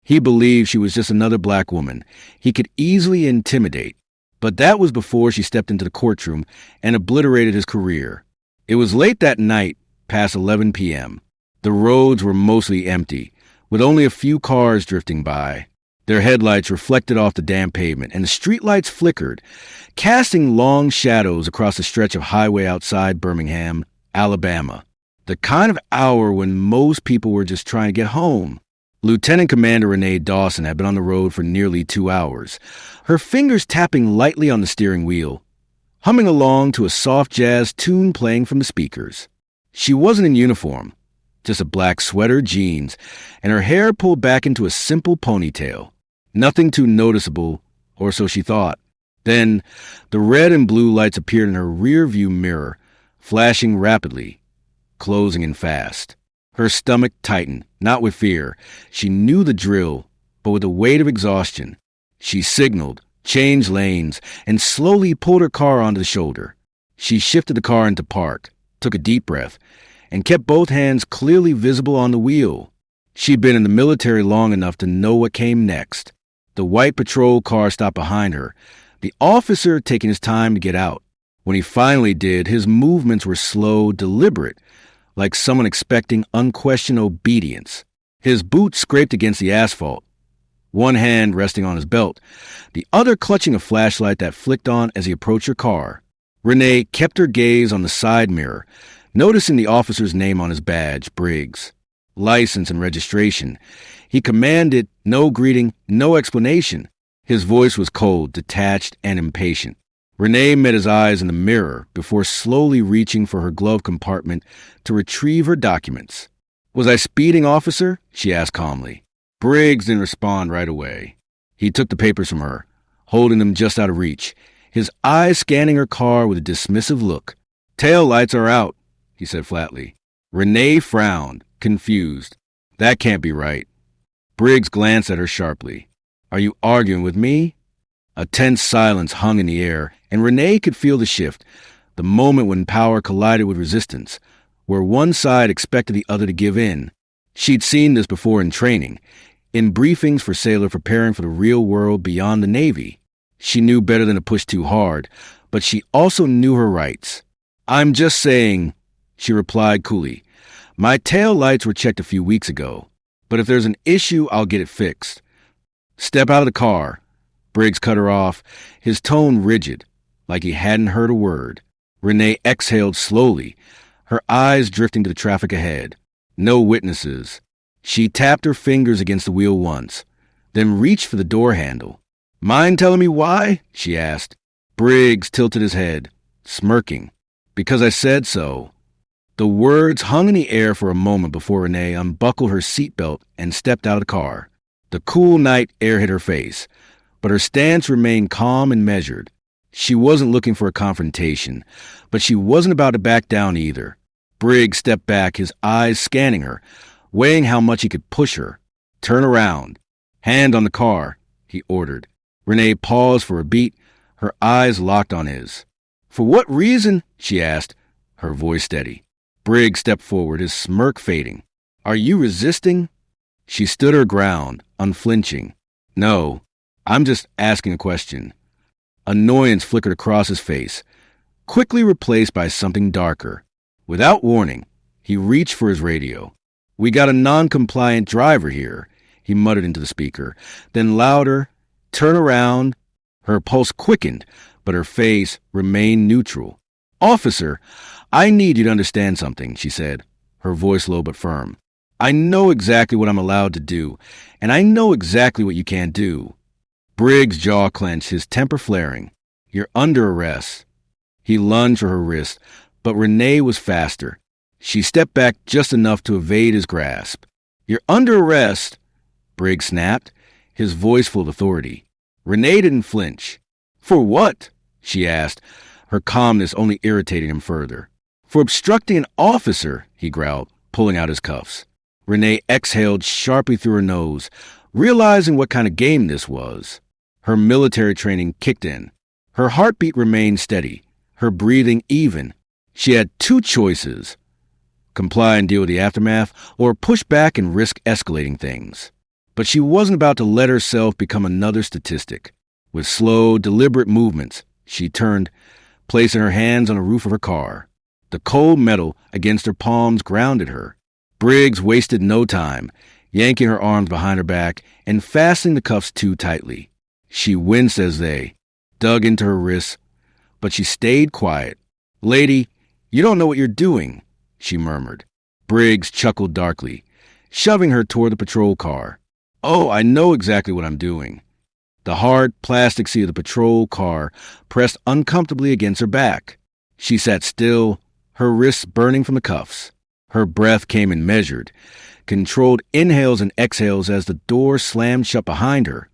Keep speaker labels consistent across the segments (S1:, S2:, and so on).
S1: He believed she was just another black woman he could easily intimidate. But that was before she stepped into the courtroom and obliterated his career. It was late that night, past 11 p.m. The roads were mostly empty, with only a few cars drifting by. Their headlights reflected off the damp pavement, and the streetlights flickered, casting long shadows across the stretch of highway outside Birmingham, Alabama. The kind of hour when most people were just trying to get home. Lieutenant Commander Renee Dawson had been on the road for nearly 2 hours, her fingers tapping lightly on the steering wheel, humming along to a soft jazz tune playing from the speakers. She wasn't in uniform, just a black sweater, jeans, and her hair pulled back into a simple ponytail. Nothing too noticeable, or so she thought. Then, the red and blue lights appeared in her rear-view mirror, flashing rapidly, closing in fast. Her stomach tightened, not with fear. She knew the drill, but with the weight of exhaustion. She signaled, changed lanes, and slowly pulled her car onto the shoulder. She shifted the car into park, took a deep breath, and kept both hands clearly visible on the wheel. She'd been in the military long enough to know what came next. The white patrol car stopped behind her, the officer taking his time to get out. When he finally did, his movements were slow, deliberate, like someone expecting unquestioned obedience. His boots scraped against the asphalt, one hand resting on his belt, the other clutching a flashlight that flicked on as he approached her car. Renee kept her gaze on the side mirror, noticing the officer's name on his badge, Briggs. License and registration. He commanded no greeting, no explanation. His voice was cold, detached, and impatient. Renee met his eyes in the mirror before slowly reaching for her glove compartment to retrieve her documents. "Was I speeding, officer?" she asked calmly. Briggs didn't respond right away. He took the papers from her, holding them just out of reach, his eyes scanning her car with a dismissive look. "Tail lights are out," he said flatly. Renee frowned, confused. "That can't be right." Briggs glanced at her sharply. "Are you arguing with me?" A tense silence hung in the air, and Renee could feel the shift, the moment when power collided with resistance, where one side expected the other to give in. She'd seen this before in training, in briefings for sailors preparing for the real world beyond the Navy. She knew better than to push too hard, but she also knew her rights. "I'm just saying," she replied coolly. "My tail lights were checked a few weeks ago, but if there's an issue, I'll get it fixed." "Step out of the car." Briggs cut her off, his tone rigid, like he hadn't heard a word. Renee exhaled slowly, her eyes drifting to the traffic ahead. No witnesses. She tapped her fingers against the wheel once, then reached for the door handle. "Mind telling me why?" she asked. Briggs tilted his head, smirking. "Because I said so." The words hung in the air for a moment before Renee unbuckled her seatbelt and stepped out of the car. The cool night air hit her face, but her stance remained calm and measured. She wasn't looking for a confrontation, but she wasn't about to back down either. Briggs stepped back, his eyes scanning her, weighing how much he could push her. "Turn around." "Hand on the car," he ordered. Renee paused for a beat, her eyes locked on his. "For what reason?" she asked, her voice steady. Briggs stepped forward, his smirk fading. "Are you resisting?" She stood her ground, unflinching. "No, I'm just asking a question." Annoyance flickered across his face, quickly replaced by something darker. Without warning, he reached for his radio. "We got a non-compliant driver here," he muttered into the speaker. Then louder, "Turn around." Her pulse quickened, but her face remained neutral. "Officer, I need you to understand something," she said, her voice low but firm. "I know exactly what I'm allowed to do, and I know exactly what you can't do." Briggs' jaw clenched, his temper flaring. "You're under arrest." He lunged for her wrist, but Renee was faster. She stepped back just enough to evade his grasp. "You're under arrest," Briggs snapped, his voice full of authority. Renee didn't flinch. "For what?" she asked, her calmness only irritating him further. "For obstructing an officer," he growled, pulling out his cuffs. Renee exhaled sharply through her nose, realizing what kind of game this was. Her military training kicked in. Her heartbeat remained steady, her breathing even. She had two choices: comply and deal with the aftermath, or push back and risk escalating things. But she wasn't about to let herself become another statistic. With slow, deliberate movements, she turned, placing her hands on the roof of her car. The cold metal against her palms grounded her. Briggs wasted no time, yanking her arms behind her back and fastening the cuffs too tightly. She winced as they dug into her wrists, but she stayed quiet. "Lady, you don't know what you're doing," she murmured. Briggs chuckled darkly, shoving her toward the patrol car. "Oh, I know exactly what I'm doing." The hard plastic seat of the patrol car pressed uncomfortably against her back. She sat still, her wrists burning from the cuffs. Her breath came in measured, controlled inhales and exhales as the door slammed shut behind her,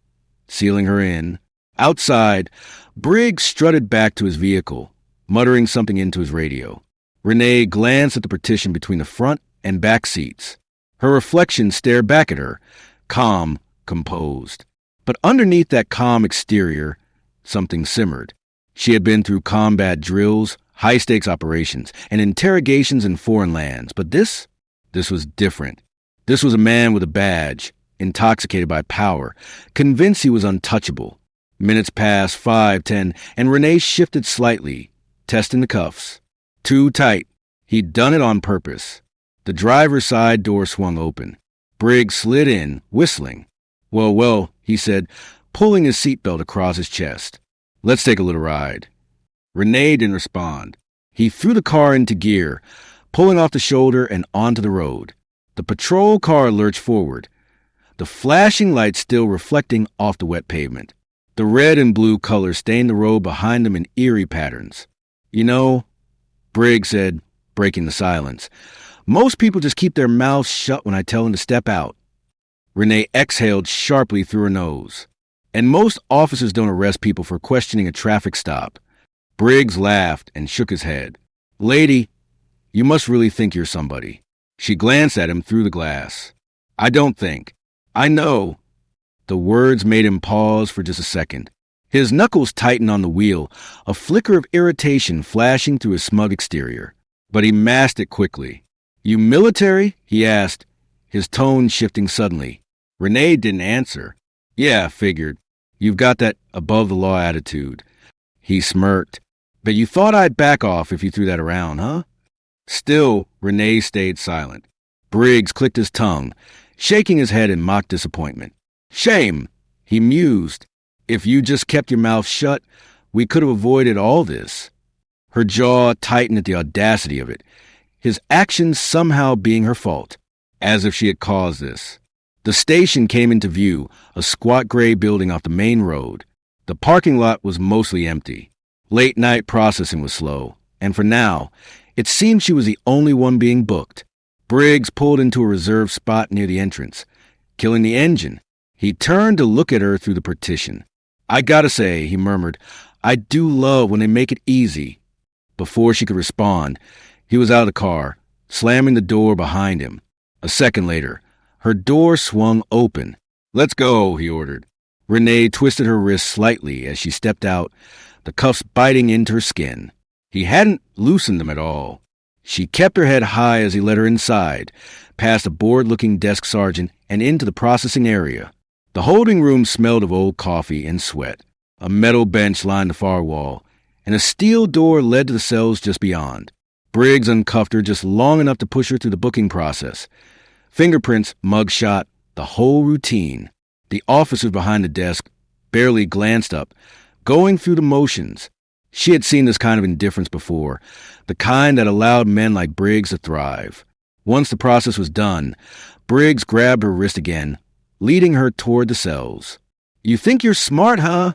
S1: sealing her in. Outside, Briggs strutted back to his vehicle, muttering something into his radio. Renee glanced at the partition between the front and back seats. Her reflection stared back at her, calm, composed. But underneath that calm exterior, something simmered. She had been through combat drills, high-stakes operations, and interrogations in foreign lands. But this was different. This was a man with a badge, intoxicated by power, convinced he was untouchable. Minutes passed, 5, 10, and Renee shifted slightly, testing the cuffs. Too tight. He'd done it on purpose. The driver's side door swung open. Briggs slid in, whistling. Well, he said, pulling his seatbelt across his chest. "Let's take a little ride." Renee didn't respond. He threw the car into gear, pulling off the shoulder and onto the road. The patrol car lurched forward, the flashing lights still reflecting off the wet pavement. The red and blue colors stained the road behind them in eerie patterns. "You know," Briggs said, breaking the silence, "most people just keep their mouths shut when I tell them to step out." Renee exhaled sharply through her nose. "And most officers don't arrest people for questioning a traffic stop." Briggs laughed and shook his head. "Lady, you must really think you're somebody." She glanced at him through the glass. "I don't think. I know." The words made him pause for just a second. His knuckles tightened on the wheel, a flicker of irritation flashing through his smug exterior. But he masked it quickly. "You military?" he asked, his tone shifting suddenly. Renee didn't answer. "Yeah, figured. You've got that above-the-law attitude." He smirked. "But you thought I'd back off if you threw that around, huh?" Still, Renee stayed silent. Briggs clicked his tongue, shaking his head in mock disappointment. "Shame," he mused. "If you just kept your mouth shut, we could have avoided all this." Her jaw tightened at the audacity of it, his actions somehow being her fault, as if she had caused this. The station came into view, a squat gray building off the main road. The parking lot was mostly empty. Late-night processing was slow, and for now, it seemed she was the only one being booked. Briggs pulled into a reserved spot near the entrance, killing the engine. He turned to look at her through the partition. "I gotta say," he murmured, "I do love when they make it easy." Before she could respond, he was out of the car, slamming the door behind him. A second later, her door swung open. "Let's go," he ordered. Renee twisted her wrist slightly as she stepped out, the cuffs biting into her skin. He hadn't loosened them at all. She kept her head high as he led her inside, past a bored-looking desk sergeant and into the processing area. The holding room smelled of old coffee and sweat. A metal bench lined the far wall, and a steel door led to the cells just beyond. Briggs uncuffed her just long enough to push her through the booking process. Fingerprints, mugshot, the whole routine. The officers behind the desk barely glanced up, going through the motions. She had seen this kind of indifference before, the kind that allowed men like Briggs to thrive. Once the process was done, Briggs grabbed her wrist again, leading her toward the cells. "You think you're smart, huh?"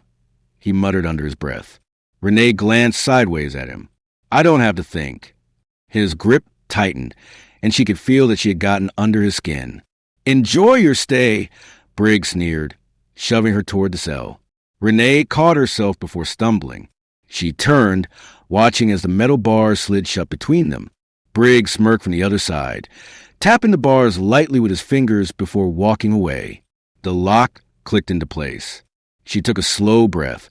S1: he muttered under his breath. Renee glanced sideways at him. "I don't have to think." His grip tightened, and she could feel that she had gotten under his skin. "Enjoy your stay," Briggs sneered, shoving her toward the cell. Renee caught herself before stumbling. She turned, watching as the metal bars slid shut between them. Briggs smirked from the other side, tapping the bars lightly with his fingers before walking away. The lock clicked into place. She took a slow breath,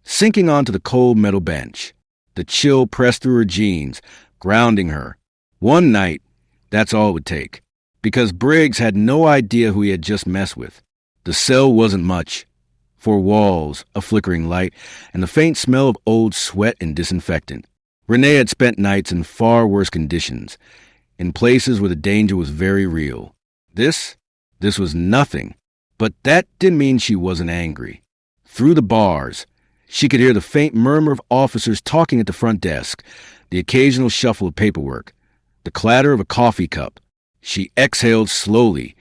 S1: sinking onto the cold metal bench. The chill pressed through her jeans, grounding her. One night, that's all it would take, because Briggs had no idea who he had just messed with. The cell wasn't much. 4 walls, a flickering light, and the faint smell of old sweat and disinfectant. Renee had spent nights in far worse conditions, in places where the danger was very real. This was nothing. But that didn't mean she wasn't angry. Through the bars, she could hear the faint murmur of officers talking at the front desk, the occasional shuffle of paperwork, the clatter of a coffee cup. She exhaled slowly,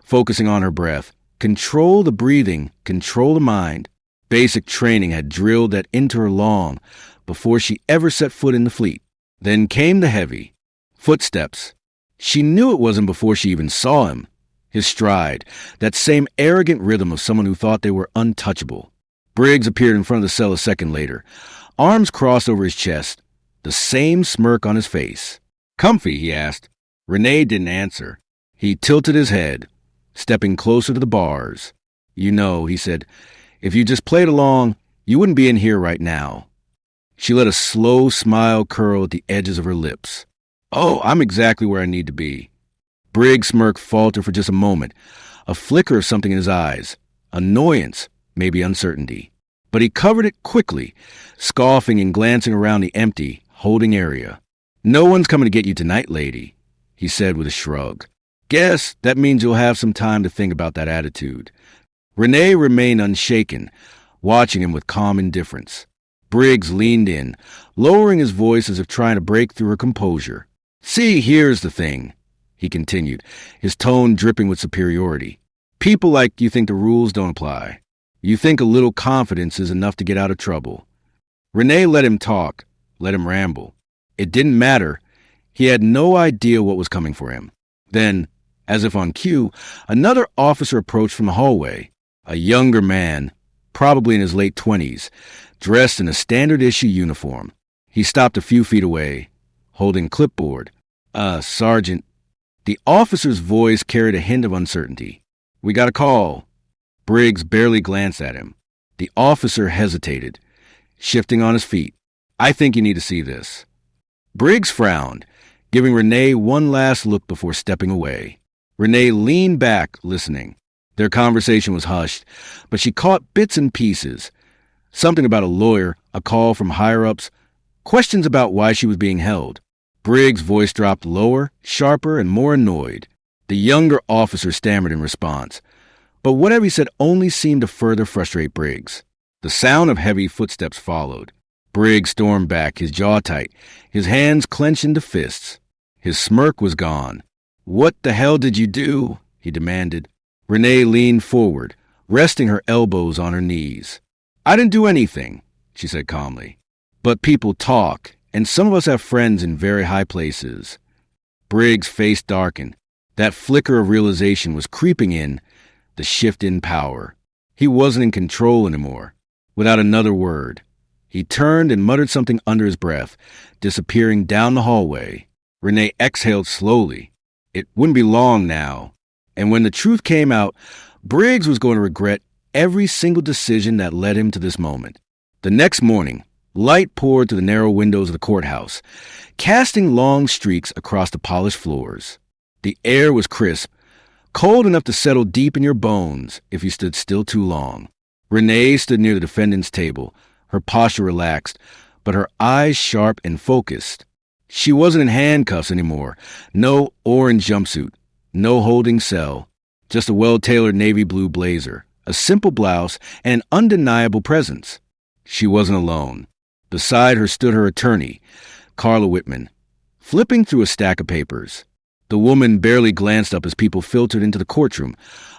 S1: focusing on her breath. Control the breathing, control the mind. Basic training had drilled that into her long before she ever set foot in the fleet. Then came the heavy footsteps. She knew it wasn't before she even saw him. His stride, that same arrogant rhythm of someone who thought they were untouchable. Briggs appeared in front of the cell a second later, arms crossed over his chest, the same smirk on his face. "Comfy?" he asked. Renee didn't answer. He tilted his head, stepping closer to the bars. "You know," he said, "if you just played along, you wouldn't be in here right now." She let a slow smile curl at the edges of her lips. "Oh, I'm exactly where I need to be." Briggs' smirk faltered for just a moment, a flicker of something in his eyes, annoyance, maybe uncertainty. But he covered it quickly, scoffing and glancing around the empty, holding area. "No one's coming to get you tonight, lady," he said with a shrug. "Guess that means you'll have some time to think about that attitude." Renee remained unshaken, watching him with calm indifference. Briggs leaned in, lowering his voice as if trying to break through her composure. "See, here's the thing," he continued, his tone dripping with superiority. "People like you think the rules don't apply. You think a little confidence is enough to get out of trouble." Renee let him talk, let him ramble. It didn't matter. He had no idea what was coming for him. Then, as if on cue, another officer approached from the hallway. A younger man, probably in his late 20s, dressed in a standard-issue uniform. He stopped a few feet away, holding a clipboard. Sergeant." The officer's voice carried a hint of uncertainty. "We got a call." Briggs barely glanced at him. The officer hesitated, shifting on his feet. "I think you need to see this." Briggs frowned, giving Renee one last look before stepping away. Renee leaned back, listening. Their conversation was hushed, but she caught bits and pieces. Something about a lawyer, a call from higher-ups, questions about why she was being held. Briggs' voice dropped lower, sharper, and more annoyed. The younger officer stammered in response, but whatever he said only seemed to further frustrate Briggs. The sound of heavy footsteps followed. Briggs stormed back, his jaw tight, his hands clenched into fists. His smirk was gone. "What the hell did you do?" he demanded. Renee leaned forward, resting her elbows on her knees. "I didn't do anything," she said calmly. "But people talk, and some of us have friends in very high places." Briggs' face darkened. That flicker of realization was creeping in, the shift in power. He wasn't in control anymore. Without another word, he turned and muttered something under his breath, disappearing down the hallway. Renee exhaled slowly. It wouldn't be long now. And when the truth came out, Briggs was going to regret every single decision that led him to this moment. The next morning, light poured through the narrow windows of the courthouse, casting long streaks across the polished floors. The air was crisp, cold enough to settle deep in your bones if you stood still too long. Renee stood near the defendant's table, her posture relaxed, but her eyes sharp and focused. She wasn't in handcuffs anymore. No orange jumpsuit, no holding cell, just a well-tailored navy blue blazer, a simple blouse, and an undeniable presence. She wasn't alone. Beside her stood her attorney, Carla Whitman, flipping through a stack of papers. The woman barely glanced up as people filtered into the courtroom,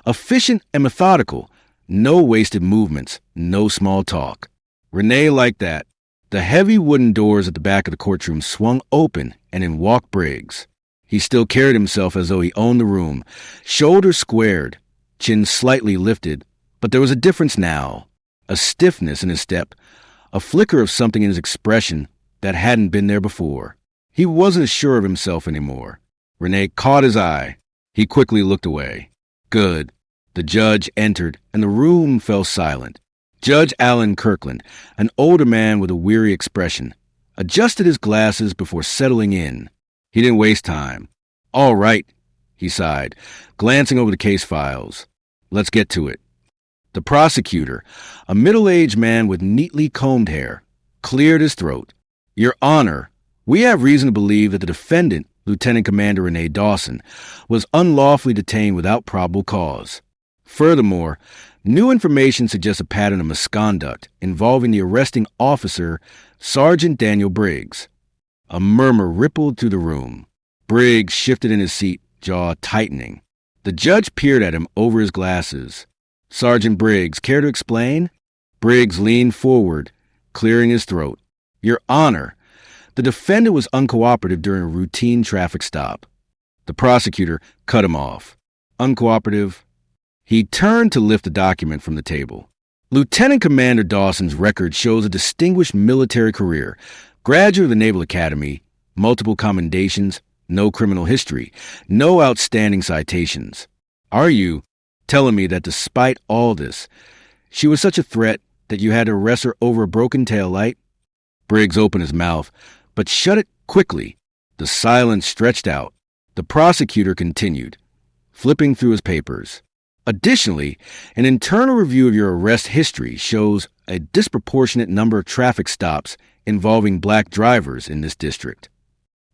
S1: efficient and methodical, no wasted movements, no small talk. Renee liked that. The heavy wooden doors at the back of the courtroom swung open, and in walked Briggs. He still carried himself as though he owned the room, shoulders squared, chin slightly lifted, but there was a difference now, a stiffness in his step, a flicker of something in his expression that hadn't been there before. He wasn't sure of himself anymore. Renee caught his eye. He quickly looked away. Good. The judge entered, and the room fell silent. Judge Alan Kirkland, an older man with a weary expression, adjusted his glasses before settling in. He didn't waste time. "All right," he sighed, glancing over the case files. "Let's get to it." The prosecutor, a middle-aged man with neatly combed hair, cleared his throat. Your Honor, we have reason to believe that the defendant, Lieutenant Commander Renee Dawson, was unlawfully detained without probable cause. Furthermore, new information suggests a pattern of misconduct involving the arresting officer, Sergeant Daniel Briggs. A murmur rippled through the room. Briggs shifted in his seat, jaw tightening. The judge peered at him over his glasses. Sergeant Briggs, care to explain? Briggs leaned forward, clearing his throat. Your Honor, the defendant was uncooperative during a routine traffic stop. The prosecutor cut him off. Uncooperative? He turned to lift the document from the table. Lieutenant Commander Dawson's record shows a distinguished military career, graduate of the Naval Academy, multiple commendations, no criminal history, no outstanding citations. Are you telling me that despite all this, she was such a threat that you had to arrest her over a broken tail light? Briggs opened his mouth, but shut it quickly. The silence stretched out. The prosecutor continued, flipping through his papers. Additionally, an internal review of your arrest history shows a disproportionate number of traffic stops involving black drivers in this district.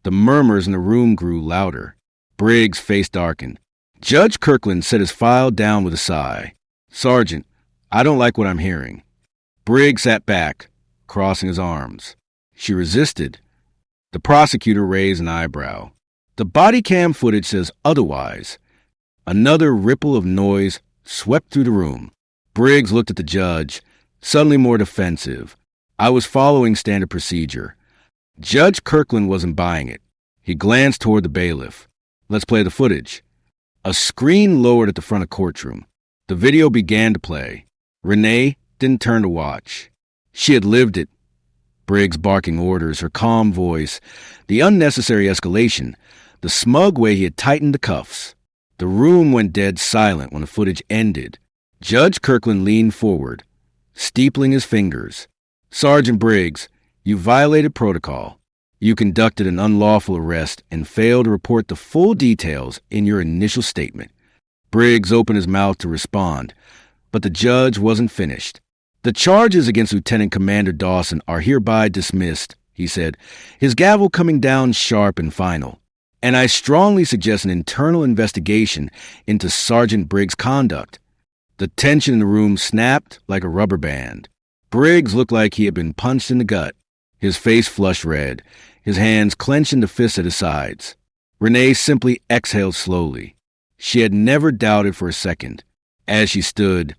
S1: The murmurs in the room grew louder. Briggs' face darkened. Judge Kirkland set his file down with a sigh. Sergeant, I don't like what I'm hearing. Briggs sat back, crossing his arms. She resisted. The prosecutor raised an eyebrow. The body cam footage says otherwise. Another ripple of noise swept through the room. Briggs looked at the judge, suddenly more defensive. I was following standard procedure. Judge Kirkland wasn't buying it. He glanced toward the bailiff. Let's play the footage. A screen lowered at the front of courtroom. The video began to play. Renee didn't turn to watch. She had lived it. Briggs barking orders, her calm voice, the unnecessary escalation, the smug way he had tightened the cuffs. The room went dead silent when the footage ended. Judge Kirkland leaned forward, steepling his fingers. Sergeant Briggs, you violated protocol. You conducted an unlawful arrest and failed to report the full details in your initial statement. Briggs opened his mouth to respond, but the judge wasn't finished. The charges against Lieutenant Commander Dawson are hereby dismissed, he said, his gavel coming down sharp and final. And I strongly suggest an internal investigation into Sergeant Briggs' conduct. The tension in the room snapped like a rubber band. Briggs looked like he had been punched in the gut. His face flushed red, his hands clenched into fists at his sides. Renee simply exhaled slowly. She had never doubted for a second. As she stood,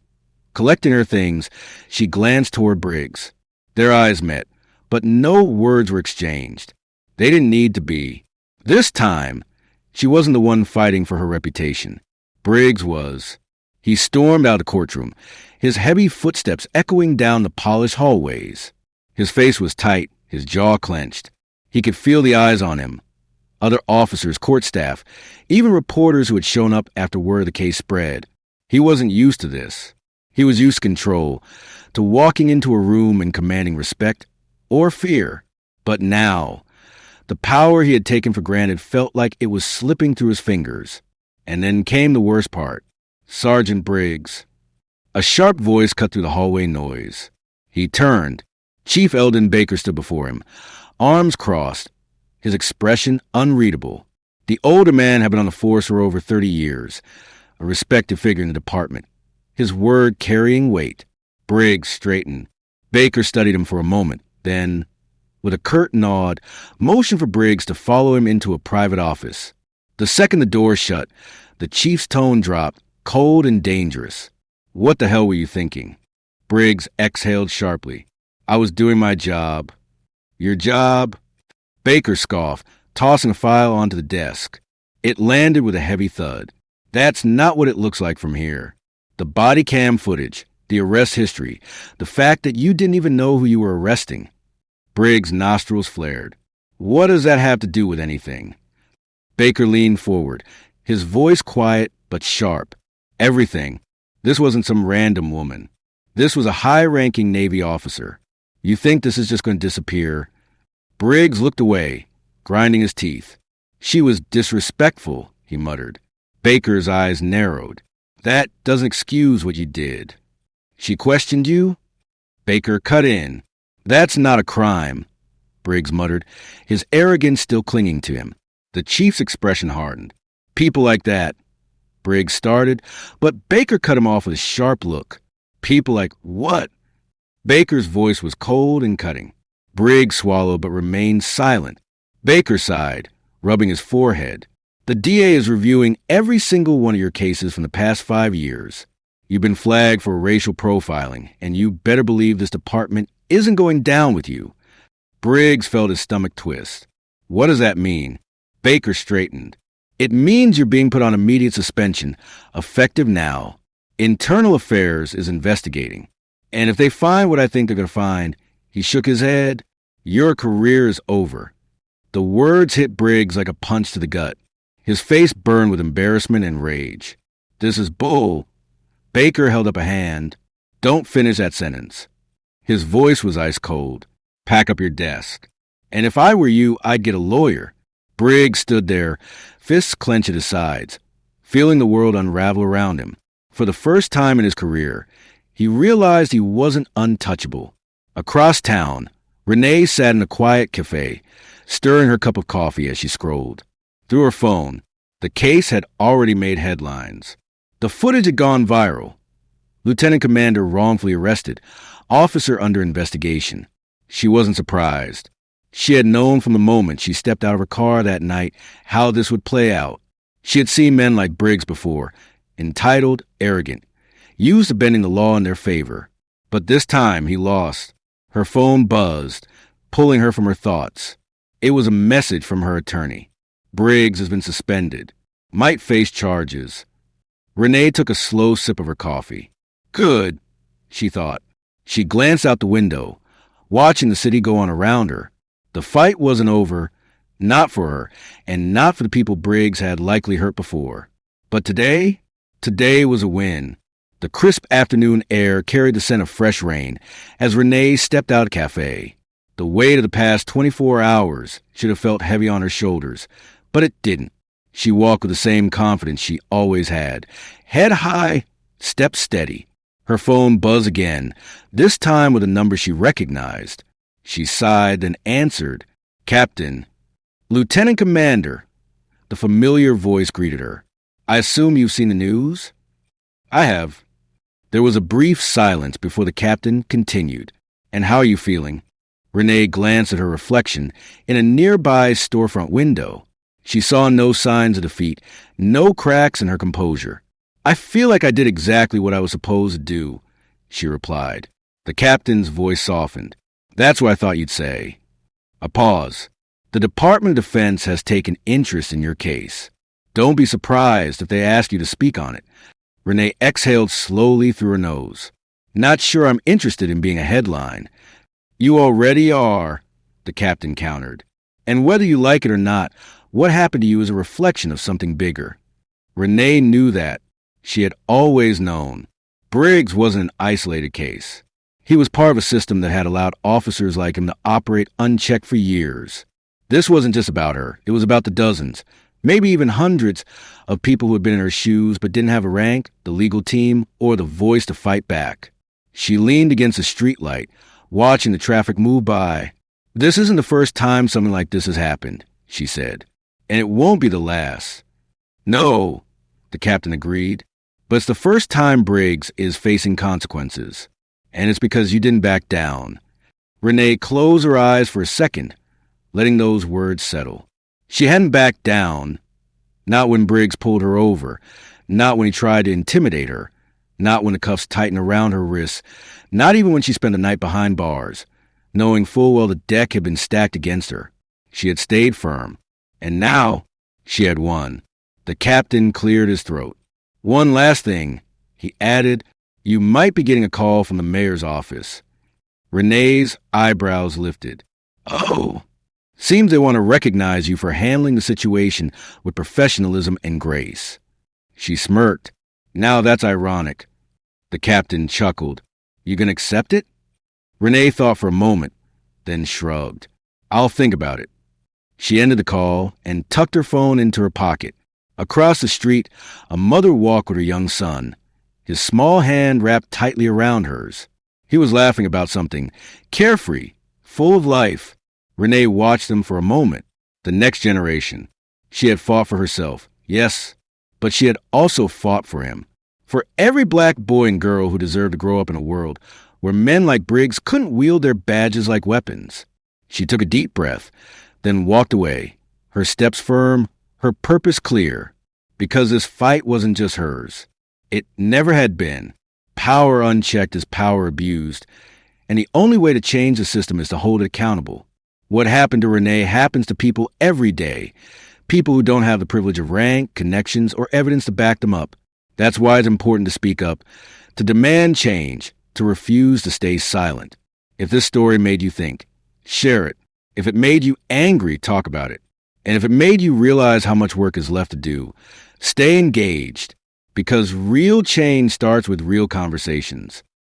S1: collecting her things, she glanced toward Briggs. Their eyes met, but no words were exchanged. They didn't need to be. This time, she wasn't the one fighting for her reputation. Briggs was. He stormed out of the courtroom, his heavy footsteps echoing down the polished hallways. His face was tight, his jaw clenched. He could feel the eyes on him. Other officers, court staff, even reporters who had shown up after word of the case spread. He wasn't used to this. He was used to control, to walking into a room and commanding respect or fear. But now, the power he had taken for granted felt like it was slipping through his fingers. And then came the worst part. Sergeant Briggs. A sharp voice cut through the hallway noise. He turned. Chief Eldon Baker stood before him, arms crossed, his expression unreadable. The older man had been on the force for over 30 years, a respected figure in the department, his word carrying weight. Briggs straightened. Baker studied him for a moment, then, with a curt nod, motioned for Briggs to follow him into a private office. The second the door shut, the chief's tone dropped, cold and dangerous. What the hell were you thinking? Briggs exhaled sharply. I was doing my job. Your job? Baker scoffed, tossing a file onto the desk. It landed with a heavy thud. That's not what it looks like from here. The body cam footage, the arrest history, the fact that you didn't even know who you were arresting. Briggs' nostrils flared. What does that have to do with anything? Baker leaned forward, his voice quiet but sharp. Everything. This wasn't some random woman. This was a high-ranking Navy officer. You think this is just going to disappear? Briggs looked away, grinding his teeth. She was disrespectful, he muttered. Baker's eyes narrowed. That doesn't excuse what you did. She questioned you? Baker cut in. That's not a crime, Briggs muttered, his arrogance still clinging to him. The chief's expression hardened. People like that, Briggs started, but Baker cut him off with a sharp look. People like what? Baker's voice was cold and cutting. Briggs swallowed but remained silent. Baker sighed, rubbing his forehead. The DA is reviewing every single one of your cases from the past 5 years. You've been flagged for racial profiling, and you better believe this department isn't going down with you. Briggs felt his stomach twist. What does that mean? Baker straightened. It means you're being put on immediate suspension, effective now. Internal Affairs is investigating. And if they find what I think they're going to find, he shook his head, your career is over. The words hit Briggs like a punch to the gut. His face burned with embarrassment and rage. This is bull. Baker held up a hand. Don't finish that sentence. His voice was ice cold. Pack up your desk. And if I were you, I'd get a lawyer. Briggs stood there, fists clenched at his sides, feeling the world unravel around him. For the first time in his career, he realized he wasn't untouchable. Across town, Renee sat in a quiet cafe, stirring her cup of coffee as she scrolled. Through her phone, the case had already made headlines. The footage had gone viral. Lieutenant Commander wrongfully arrested, officer under investigation. She wasn't surprised. She had known from the moment she stepped out of her car that night how this would play out. She had seen men like Briggs before, entitled, arrogant, used to bending the law in their favor. But this time he lost. Her phone buzzed, pulling her from her thoughts. It was a message from her attorney. Briggs has been suspended. Might face charges. Renee took a slow sip of her coffee. Good, she thought. She glanced out the window, watching the city go on around her. The fight wasn't over, not for her, and not for the people Briggs had likely hurt before. But today was a win. The crisp afternoon air carried the scent of fresh rain as Renee stepped out of the cafe. The weight of the past 24 hours should have felt heavy on her shoulders, but it didn't. She walked with the same confidence she always had. Head high, step steady. Her phone buzzed again, this time with a number she recognized. She sighed, then answered. Captain. Lieutenant Commander. The familiar voice greeted her. I assume you've seen the news? I have. There was a brief silence before the captain continued. And how are you feeling? Renee glanced at her reflection in a nearby storefront window. She saw no signs of defeat, no cracks in her composure. I feel like I did exactly what I was supposed to do, she replied. The captain's voice softened. That's what I thought you'd say. A pause. The Department of Defense has taken interest in your case. Don't be surprised if they ask you to speak on it. Renee exhaled slowly through her nose. Not sure I'm interested in being a headline. You already are, the captain countered. And whether you like it or not, what happened to you is a reflection of something bigger. Renee knew that. She had always known. Briggs wasn't an isolated case. He was part of a system that had allowed officers like him to operate unchecked for years. This wasn't just about her. It was about the dozens, maybe even hundreds, of people who had been in her shoes but didn't have a rank, the legal team, or the voice to fight back. She leaned against a streetlight, watching the traffic move by. This isn't the first time something like this has happened, she said. And it won't be the last. No, the captain agreed. But it's the first time Briggs is facing consequences. And it's because you didn't back down. Renee closed her eyes for a second, letting those words settle. She hadn't backed down. Not when Briggs pulled her over. Not when he tried to intimidate her. Not when the cuffs tightened around her wrists. Not even when she spent the night behind bars, knowing full well the deck had been stacked against her. She had stayed firm. And now she had won. The captain cleared his throat. One last thing, he added, you might be getting a call from the mayor's office. Renee's eyebrows lifted. Oh, seems they want to recognize you for handling the situation with professionalism and grace. She smirked. Now that's ironic. The captain chuckled. You gonna accept it? Renee thought for a moment, then shrugged. I'll think about it. She ended the call and tucked her phone into her pocket. Across the street, a mother walked with her young son. his small hand wrapped tightly around hers. He was laughing about something, carefree, full of life. Renee watched them for a moment. The next generation. She had fought for herself, yes, but she had also fought for him. For every black boy and girl who deserved to grow up in a world where men like Briggs couldn't wield their badges like weapons. She took a deep breath, then walked away, her steps firm, her purpose clear, because this fight wasn't just hers. It never had been. Power unchecked is power abused, and the only way to change the system is to hold it accountable. What happened to Renee happens to people every day, people who don't have the privilege of rank, connections, or evidence to back them up. That's why it's important to speak up, to demand change, to refuse to stay silent. If this story made you think, share it. If it made you angry, talk about it. And if it made you realize how much work is left to do, stay engaged, because real change starts with real conversations.